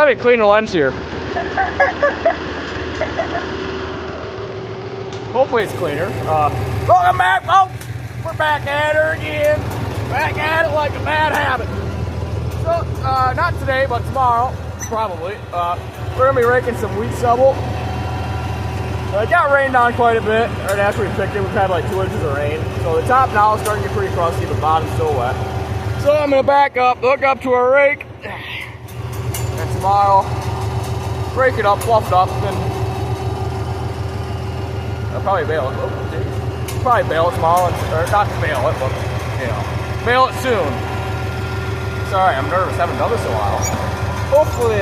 Let me clean the lens here. Hopefully it's cleaner. Welcome back, folks. We're back at her again. Back at it like a bad habit. So, not today, but tomorrow, probably. We're gonna be raking some wheat stubble. It got rained on quite a bit. Right after we picked it, we've had like 2 inches of rain. So the top now is starting to get pretty crusty, but the bottom's still wet. So I'm gonna back up, hook up to our rake, and tomorrow, rake it up, fluff it up, and I'll probably bale it. Probably bale it tomorrow, or not bale it, but you know, bale it soon. Sorry, I'm nervous. Haven't done this in a while. Hopefully,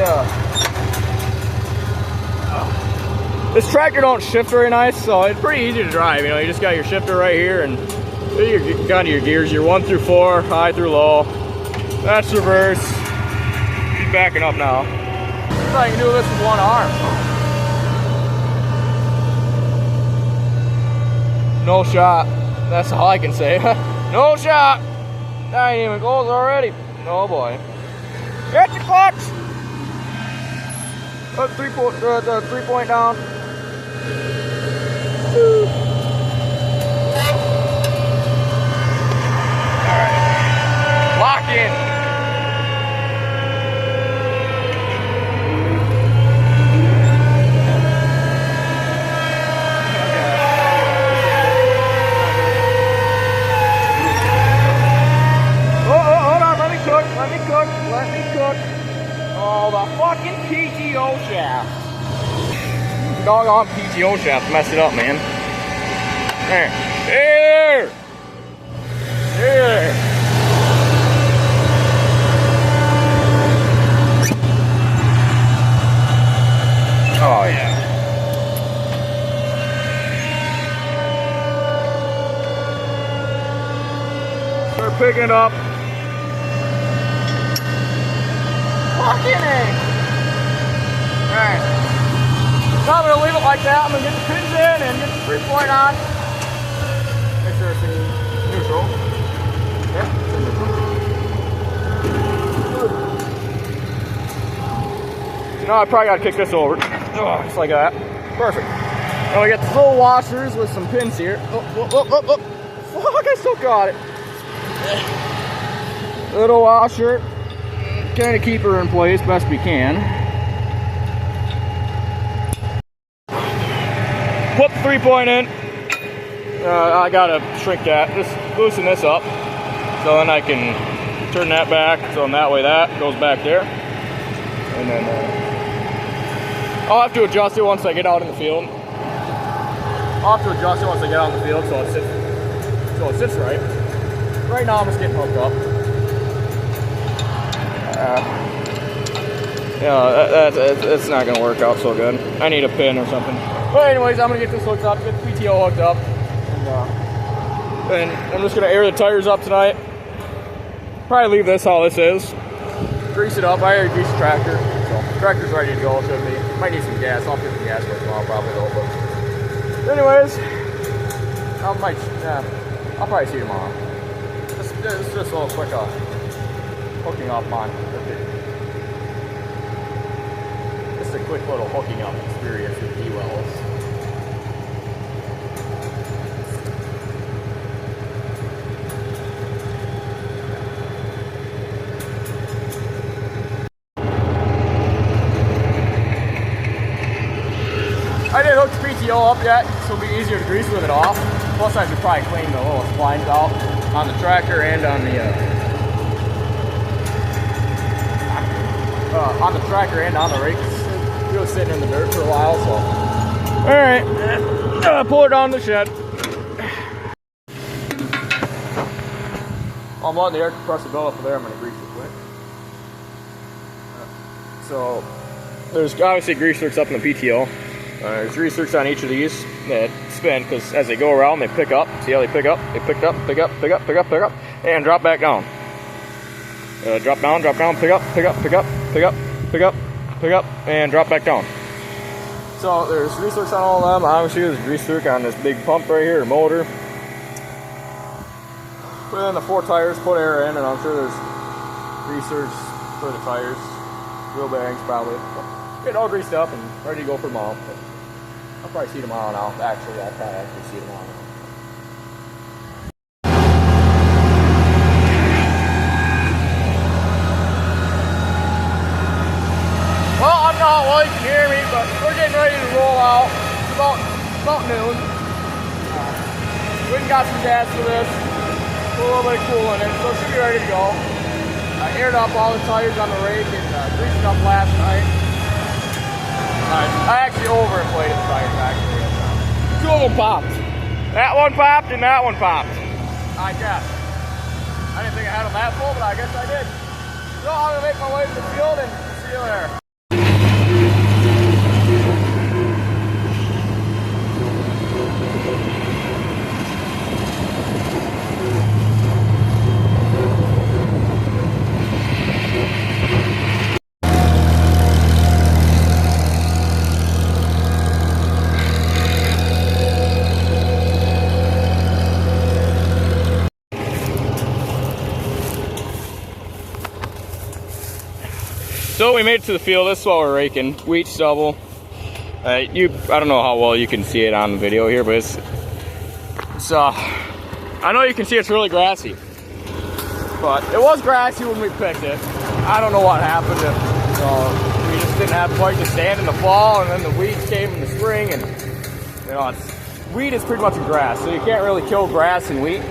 this tractor don't shift very nice, so it's pretty easy to drive. You know, you just got your shifter right here, and you got your gears. Your 1 through 4, high through low. That's reverse. He's backing up now. I can do this with one arm. No shot. That's all I can say. No shot. That ain't even close already. Oh boy. Get your clutch. Put 3-point down. Alright. Lock in. Let me cook. Oh, the fucking PTO shaft. Doggone PTO shaft messed it up, man. There. There. There. Oh, yeah. Start picking it up. Fucking A. Alright. So I'm gonna leave it like that. I'm gonna get the pins in and get the 3-point on. Make sure it's in neutral. Yeah, it's in neutral. Now I probably gotta kick this over. Oh, just like that. Perfect. Now we got the full washers with some pins here. Oh. Fuck, I still got it. Little washer. Kind of keep her in place best we can. Put the 3-point in. I gotta shrink that. Just loosen this up, so then I can turn that back. So in that way that goes back there, and then I'll have to adjust it once I get out in the field. So it sits right. Right now I'm just getting hooked up. It's not gonna work out so good. I need a pin or something. But anyways, I'm gonna get this hooked up, get the PTO hooked up, and I'm just gonna air the tires up tonight. Probably leave this how this is. Grease it up. I already greased the tractor, so the tractor's ready to go. Should be. Might need some gas. I'll get some gas for tomorrow, probably though. But anyways, I'll probably see you tomorrow. Just a little quick hooking up on. Just a quick little hooking up experience with D-Wells. I didn't hook the PTO up yet, so it'll be easier to grease with it off. Plus I should probably clean the little splines out on the tractor and on the rakes. It was sitting in the dirt for a while, so. Alright, pull it down the shed. I'm letting the air compressor build up there. I'm going to grease it quick. So, there's obviously grease zerks up in the PTO. There's grease zerks on each of these that spin, because as they go around, they pick up. See how they pick up? They pick up, pick up, pick up, pick up, pick up, and drop back down. Drop down, pick up, pick up, pick up, pick up, pick up, pick up, and drop back down. So there's grease zerks on all of them. Obviously there's grease zerk on this big pump right here, motor. Put in the 4 tires, put air in, and I'm sure there's grease zerks for the tires. wheel bearings probably. Get it all greased up and ready to go for tomorrow. But I'll probably see tomorrow now. Actually, I'll probably actually see tomorrow now. Well, I don't know how well you can hear me, but we're getting ready to roll out. It's about noon. We got some gas for this. Put a little bit of cool in it, so it should be ready to go. I aired up all the tires on the rake and greased up last night. I actually overinflated the tires, actually. Two of them popped. That one popped and that one popped. I guess. I didn't think I had them that full, but I guess I did. So I'm going to make my way to the field and see you there. So we made it to the field. This is what we're raking. Wheat stubble. I don't know how well you can see it on the video here, but it's I know you can see it's really grassy. But it was grassy when we picked it. I don't know what happened. We just didn't have quite the stand in the fall, and then the weeds came in the spring, and wheat is pretty much a grass, so you can't really kill grass and wheat.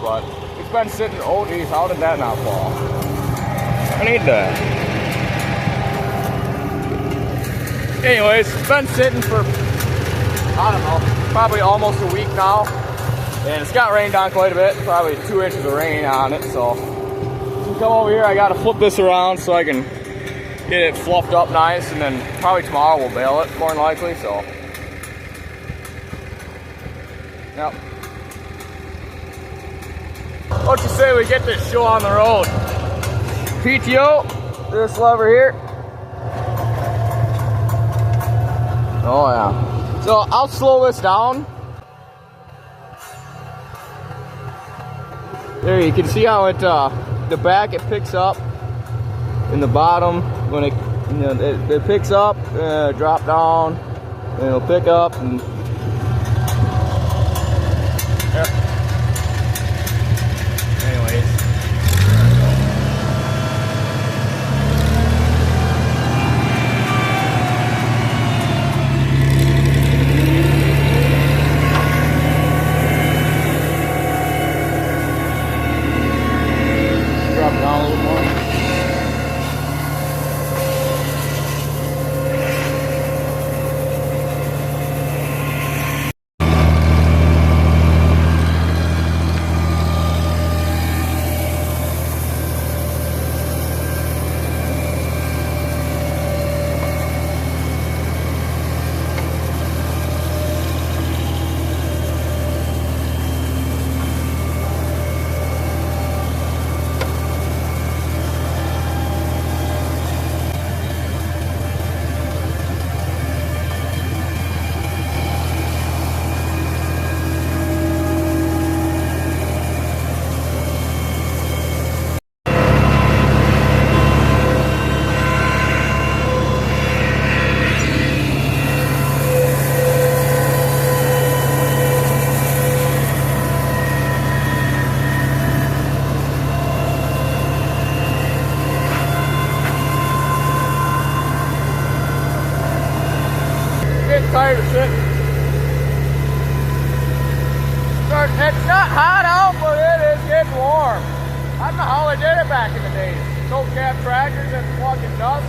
But it's been sitting, oh geez, how did that not fall? I need that. Anyways, it's been sitting for, I don't know, probably almost a week now. And it's got rained on quite a bit, probably 2 inches of rain on it. So, to come over here, I gotta flip this around so I can get it fluffed up nice. And then probably tomorrow we'll bale it, more than likely, so. Yep. What you say we get this show on the road? PTO, this lever here. Oh yeah. So I'll slow this down. There you can see how it, the back it picks up, and the bottom when it picks up, drop down, and it'll pick up and. Yeah. Tired of sitting. It's not hot out, but it is getting warm. I don't know how they did it back in the days. No cab tractors and fucking dust.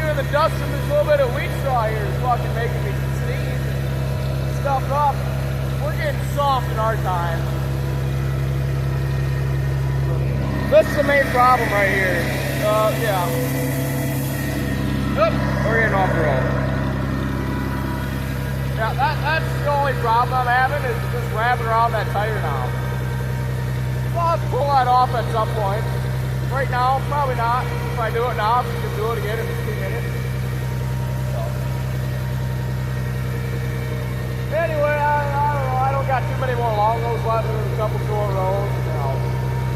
Even the dust from this little bit of wheat straw here is fucking making me sneeze and stuff up. We're getting soft in our time. This is the main problem right here. Yeah. Oop, we're getting off the road. Yeah, that's the only problem I'm having is just wrapping around that tire now. So I'll have to pull that off at some point. Right now, probably not. If I do it now, I can do it again in 2 minutes. So. Anyway, I don't know. I don't got too many more long roads left. There's a couple short roads.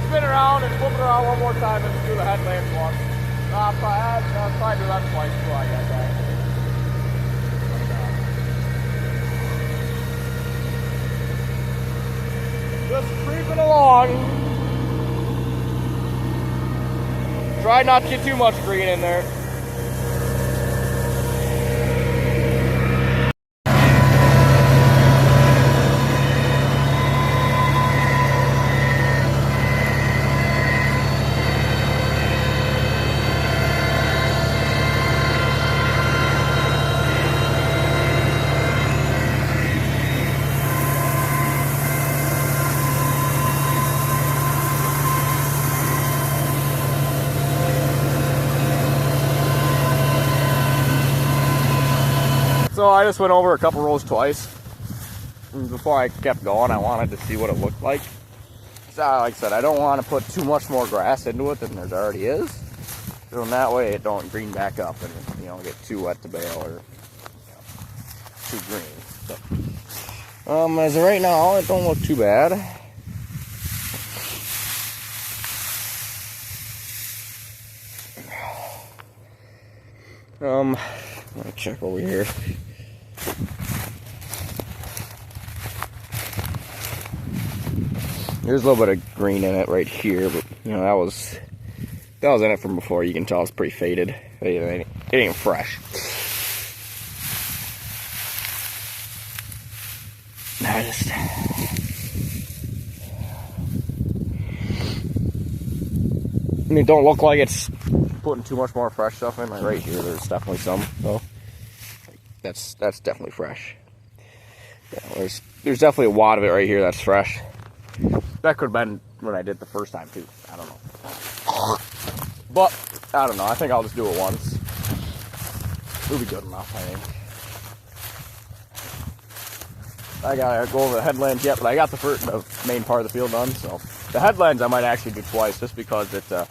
spin around and flip it around one more time and do the headlands once. I'll probably do that twice before I get back. Just creeping along. Try not to get too much green in there. So I just went over a couple rows twice. And before I kept going, I wanted to see what it looked like. So like I said, I don't want to put too much more grass into it than there already is. So in that way it don't green back up and get too wet to bale or too green. So, as of right now, it don't look too bad. Let me check over here. There's a little bit of green in it right here, but that was in it from before. You can tell it's pretty faded. It ain't fresh. It don't look like it's putting too much more fresh stuff in. Like right here, there's definitely some. So that's definitely fresh. Yeah, there's definitely a wad of it right here that's fresh. That could have been when I did it the first time too. I don't know. But I don't know. I think I'll just do it once. It'll be good enough, I think. I gotta go over the headlands yet, but I got the main part of the field done. So the headlands I might actually do twice, just because it, they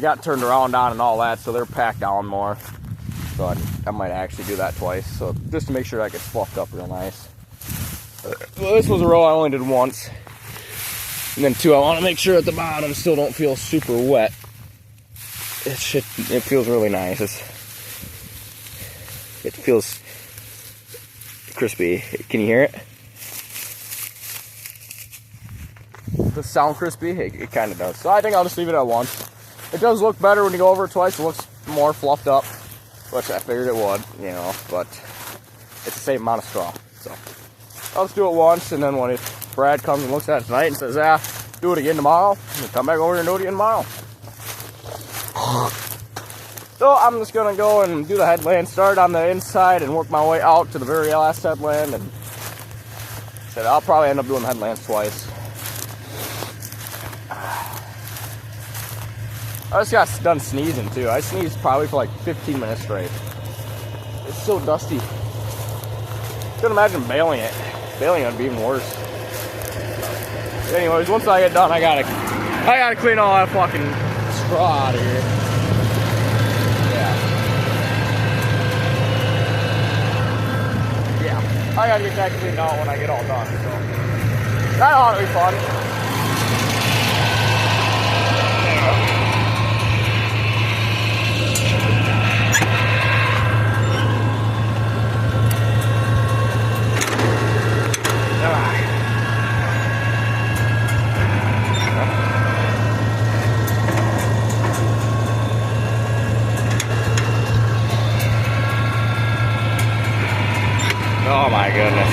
got turned around on and all that, so they're packed down more. So I might actually do that twice. So just to make sure that gets fluffed up real nice. Well, this was a row I only did once. And then two, I want to make sure at the bottom still don't feel super wet. It feels really nice. It feels crispy. Can you hear it? Does it sound crispy? It kind of does. So I think I'll just leave it at once. It does look better when you go over it twice. It looks more fluffed up, which I figured it would, but it's the same amount of straw. So I'll just do it once, and then when Brad comes and looks at it tonight and says, do it again tomorrow, we'll come back over and do it again tomorrow. So I'm just going to go and do the headland, start on the inside and work my way out to the very last headland. And said I'll probably end up doing the headlands twice. I just got done sneezing too. I sneezed probably for like 15 minutes straight. It's so dusty. Couldn't imagine baling it. Baling it would be even worse. Anyways, once I get done, I gotta clean all that fucking straw out of here. Yeah, I gotta get that cleaned out when I get all done. So that ought to be fun. Oh my goodness.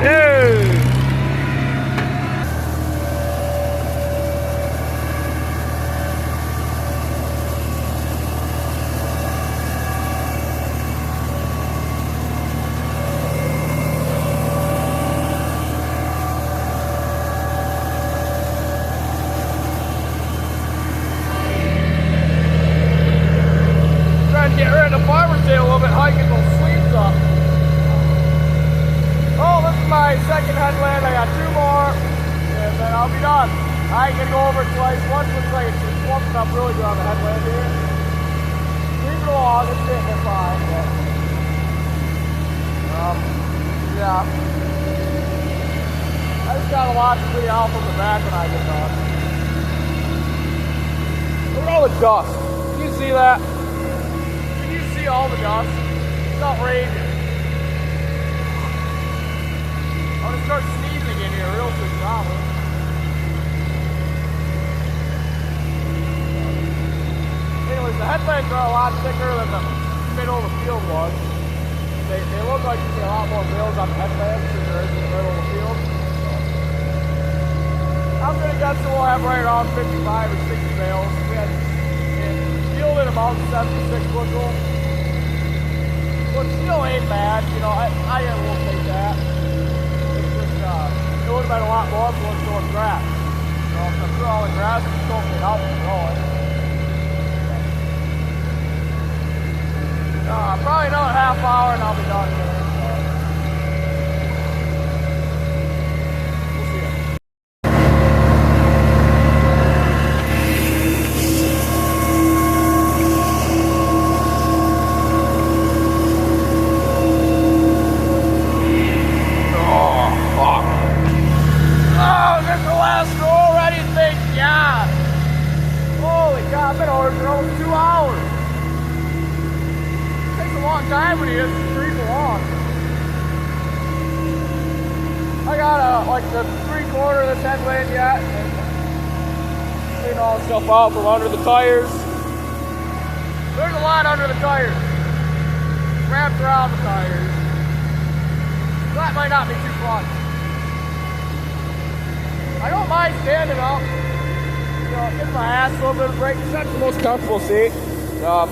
Dude. Get rid of the farmer's tail a little bit, hiking those sleeves up. Oh, this is my second headland. I got two more, and then I'll be done. I ain't gonna go over it twice. One looks like it's just fluffing up really good on the headland here. Keep it along, it's getting fine. Yeah. I just gotta watch the video out from the back when I get done. Look at all the dust. Can you see that? Can you see all the dust? It's outrageous. I'm gonna start sneezing in here real soon, probably. Anyways, the headlamps are a lot thicker than the middle of the field was. They look like you see a lot more bales on the headlamps than there is in the middle of the field. I'm gonna guess that we'll have right around 55 or 60 bales. We had fielded about 76 bushel. Which still ain't bad, you know, I will take that. It's just, it would have been a lot more if it wasn't throwing grass. You know, if I'm throwing grass, it's totally helping me growing. Probably another half hour and I'll be done here. We'll see you. Oh, fuck. Oh, is this the last row already? Thank God. Holy God, I've been over for almost 2 hours. A long time when he is creeping along. I got like the 3/4 of this headland yet, and clean all the stuff out from under the tires. There's a lot under the tires, wrapped around the tires. That might not be too fun. I don't mind standing up, you know, giving my ass a little bit of a break. It's not the most comfortable seat. Not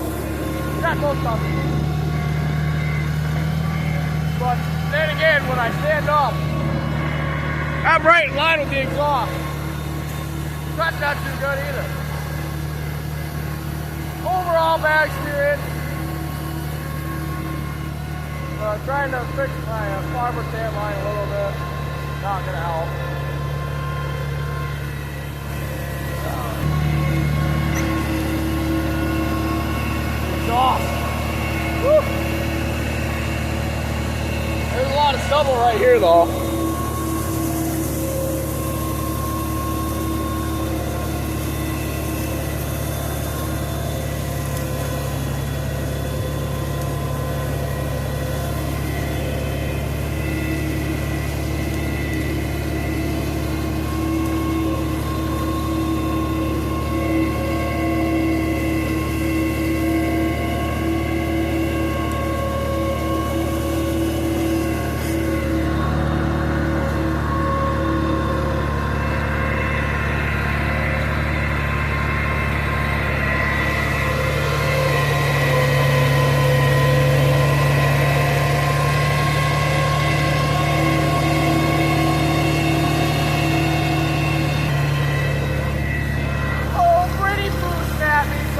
the most comfortable. But then again, when I stand up, I'm right in line with the exhaust. That's not too good either. Overall bad experience. Trying to fix my farmer tan line a little bit. Not gonna help. Exhaust. Woo! There's a lot of stubble right here, though.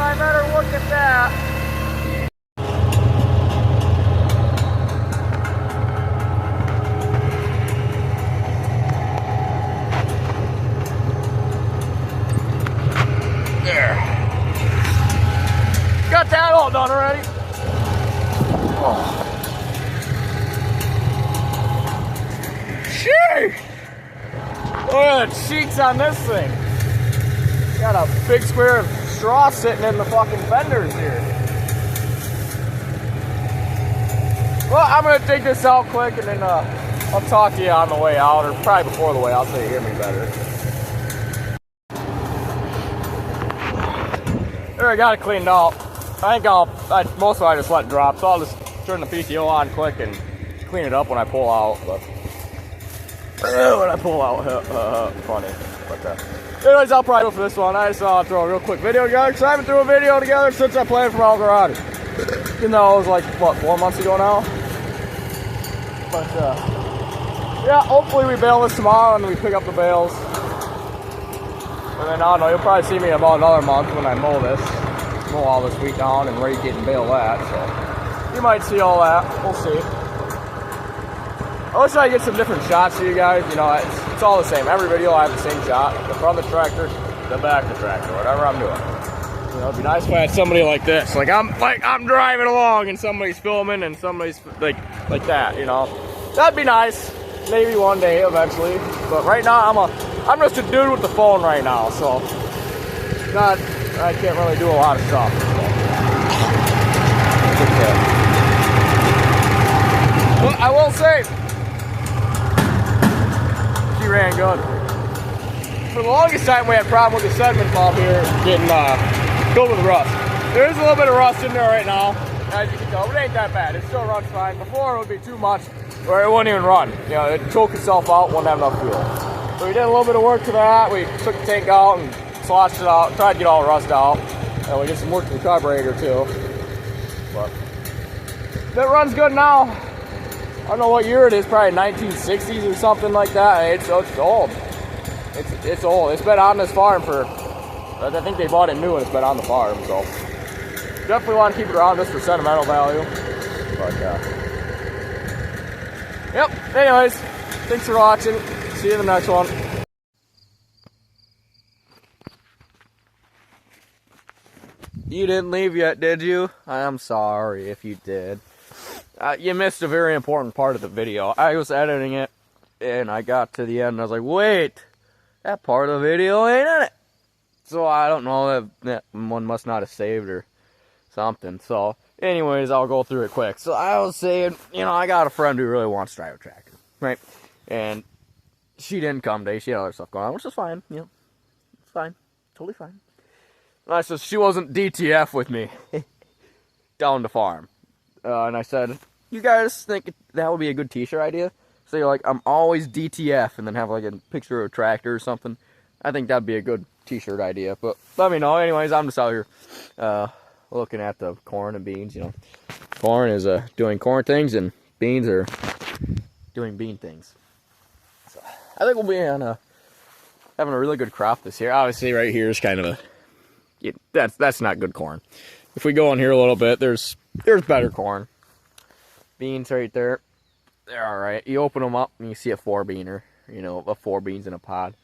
I better look at that. There. Got that all done already. Oh. Sheesh. Look at the cheeks on this thing. Got a big square of straw sitting in the fucking fenders here. Well, I'm gonna take this out quick and then I'll talk to you on the way out, or probably before the way out so you hear me better. There, I got it cleaned out. I think most of it I just let it drop, so I'll just turn the PTO on quick and clean it up when I pull out. But when I pull out, funny. But anyways, I'll probably go for this one. I just thought I'd throw a real quick video together because I haven't threw a video together since I played for El Dorado. Even though it was like, what, 4 months ago now? But, yeah, hopefully we bail this tomorrow and we pick up the bales. And then, I don't know, you'll probably see me in about another month when I mow all this wheat down and ready to get and bale that. So, you might see all that. We'll see. I wish I could get some different shots for you guys. You know, it's all the same. Every video I have the same shot. The front of the tractor, the back of the tractor, whatever I'm doing. You know, it'd be nice if I had somebody like this. Like I'm driving along and somebody's filming and somebody's like that, you know. that'd be nice. Maybe one day eventually. But right now I'm just a dude with the phone right now, so I can't really do a lot of stuff. Okay. But I will say, she ran good. For the longest time, we had a problem with the sediment pump here getting filled with rust. There is a little bit of rust in there right now, as you can tell, but it ain't that bad. It still runs fine. Before, it would be too much, or it wouldn't even run. You know, it'd choke itself out, wouldn't have enough fuel. So we did a little bit of work to that. We took the tank out and sloshed it out, tried to get all the rust out. And we did some work to the carburetor too. But that runs good now. I don't know what year it is, probably 1960s or something like that. It's old. It's old. It's been on this farm for, I think they bought it new and it's been on the farm, so definitely want to keep it around just for sentimental value. But yep, anyways, thanks for watching. See you in the next one. You didn't leave yet, did you? I'm sorry if you did. You missed a very important part of the video. I was editing it, and I got to the end, and I was like, wait, that part of the video ain't in it. So I don't know, that one must not have saved or something. So anyways, I'll go through it quick. So I was saying, you know, I got a friend who really wants to drive a tractor, right? And she didn't come today. She had other stuff going on, which is fine. You know, it's fine. Totally fine. And I said, she wasn't DTF with me down the farm. And I said, you guys think that would be a good t-shirt idea? So you're like, I'm always DTF, and then have like a picture of a tractor or something. I think that'd be a good t-shirt idea. But let me know. Anyways, I'm just out here looking at the corn and beans, you know. Corn is doing corn things, and beans are doing bean things. So I think we'll be on having a really good crop this year. Obviously, right here is kind of a, that's not good corn. If we go in here a little bit, there's better corn. Beans right there, they're all right. You open them up and you see a 4-beaner, you know, a 4 beans in a pod.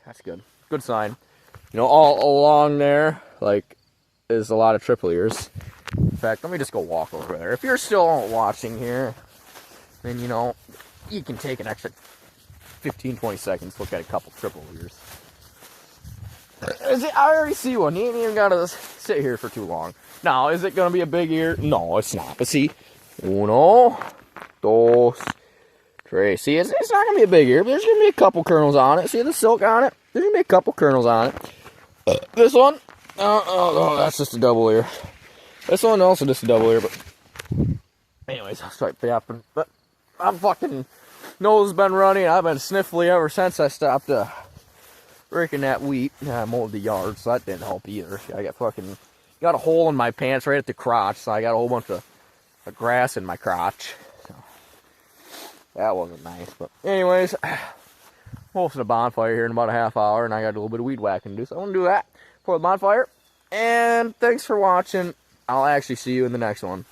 That's good. Good sign. You know, all along there, like, is a lot of triple ears. In fact, let me just go walk over there. If you're still watching here, then, you know, you can take an extra 15-20 seconds, look at a couple triple ears. I already see one. You ain't even gotta sit here for too long. Now, is it gonna be a big ear? No, it's not. But see, uno, dos, tres. See, it's not gonna be a big ear, but there's gonna be a couple kernels on it. See the silk on it? There's gonna be a couple kernels on it. This one, oh, that's just a double ear. This one also just a double ear, but anyways, I'll start yapping. But I'm fucking nose been running. I've been sniffly ever since I stopped raking that wheat. I mowed the yard, so that didn't help either. I got a hole in my pants right at the crotch, so I got a whole bunch of grass in my crotch. So that wasn't nice, but anyways, hosting a bonfire here in about a half hour, and I got a little bit of weed whacking to do, so I'm gonna do that for the bonfire. And thanks for watching. I'll actually see you in the next one.